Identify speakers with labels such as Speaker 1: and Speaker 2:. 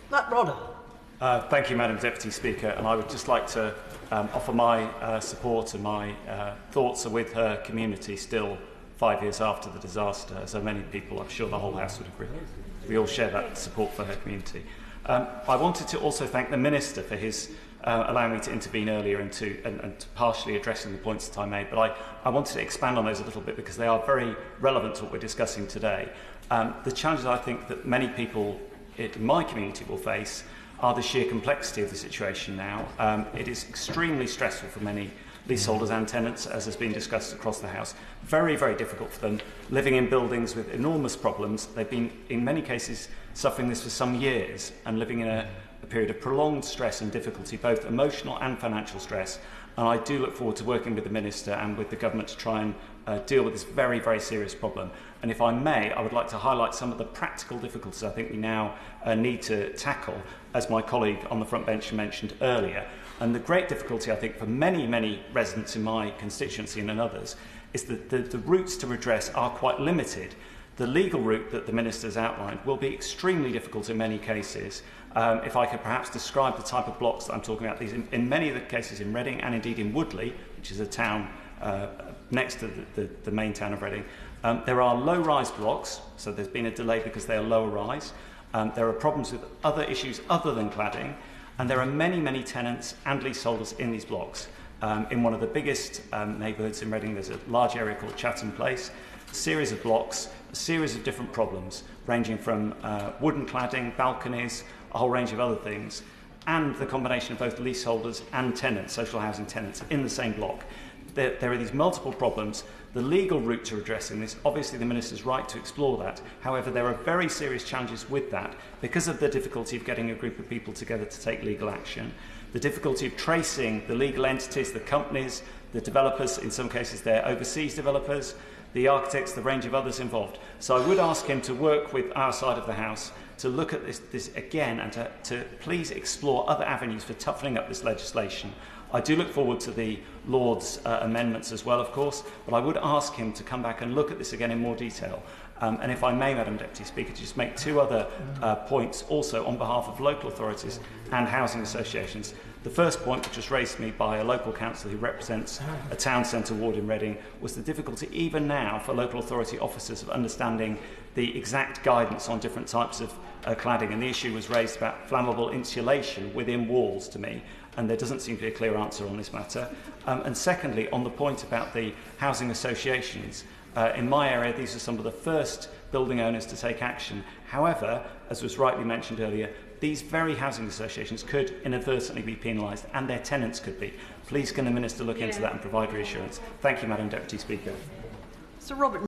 Speaker 1: Matt Rodder.
Speaker 2: Thank you, Madam Deputy Speaker, and I would just like to offer my support and my thoughts are with her community still 5 years after the disaster, as so many people, I'm sure the whole House would agree. We all share that support for her community. I wanted to also thank the Minister for his allowing me to intervene earlier and to partially addressing the points that I made, but I wanted to expand on those a little bit because they are very relevant to what we're discussing today. The challenges I think that many people in my community will face are the sheer complexity of the situation now. It is extremely stressful for many leaseholders and tenants, as has been discussed across the House. Very, very difficult for them, living in buildings with enormous problems. They've been, in many cases, suffering this for some years and living in a period of prolonged stress and difficulty, both emotional and financial stress. And I do look forward to working with the Minister and with the Government to try and deal with this very, very serious problem. And if I may, I would like to highlight some of the practical difficulties I think we now need to tackle, as my colleague on the front bench mentioned earlier. And the great difficulty, I think, for many, many residents in my constituency and in others, is that the routes to redress are quite limited. The legal route that the Minister's outlined will be extremely difficult in many cases. If I could perhaps describe the type of blocks that I'm talking about, these in many of the cases in Reading and indeed in Woodley, which is a town next to the main town of Reading, there are low-rise blocks, so there's been a delay because they are lower-rise. There are problems with other issues other than cladding, and there are many, many tenants and leaseholders in these blocks. In one of the biggest neighbourhoods in Reading, there's a large area called Chatham Place, a series of blocks, a series of different problems, ranging from wooden cladding, balconies, a whole range of other things, and the combination of both leaseholders and tenants, social housing tenants, in the same block. There are these multiple problems. The legal route to addressing this, obviously the Minister's right to explore that. However, there are very serious challenges with that because of the difficulty of getting a group of people together to take legal action, the difficulty of tracing the legal entities, the companies, the developers, in some cases they're overseas developers, the architects, the range of others involved. So I would ask him to work with our side of the House to look at this again and to please explore other avenues for toughening up this legislation. I do look forward to the Lord's amendments as well, of course, but I would ask him to come back and look at this again in more detail. And if I may, Madam Deputy Speaker, to just make two other points also on behalf of local authorities and housing associations. The first point, which was raised to me by a local councillor who represents a town centre ward in Reading, was the difficulty even now for local authority officers of understanding the exact guidance on different types of cladding. And the issue was raised about flammable insulation within walls to me, and there doesn't seem to be a clear answer on this matter. And secondly, on the point about the housing associations, in my area, these are some of the first building owners to take action. However, as was rightly mentioned earlier, these very housing associations could inadvertently be penalised, and their tenants could be. Please can the Minister look into that and provide reassurance? Thank you, Madam Deputy Speaker.
Speaker 1: Sir Robert